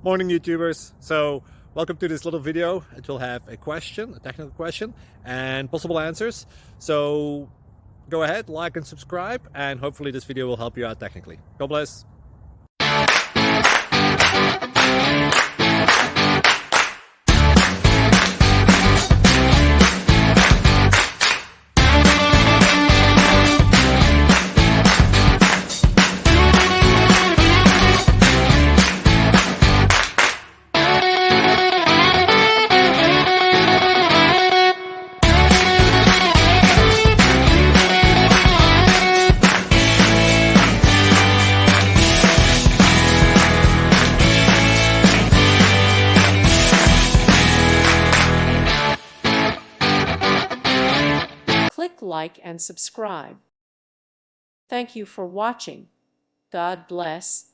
Morning, YouTubers. So welcome to this little video. It will have a question, a technical question, and possible answers. So go ahead, like and subscribe, and hopefully this video will help you out technically. God bless. Click like and subscribe. Thank you for watching. God bless.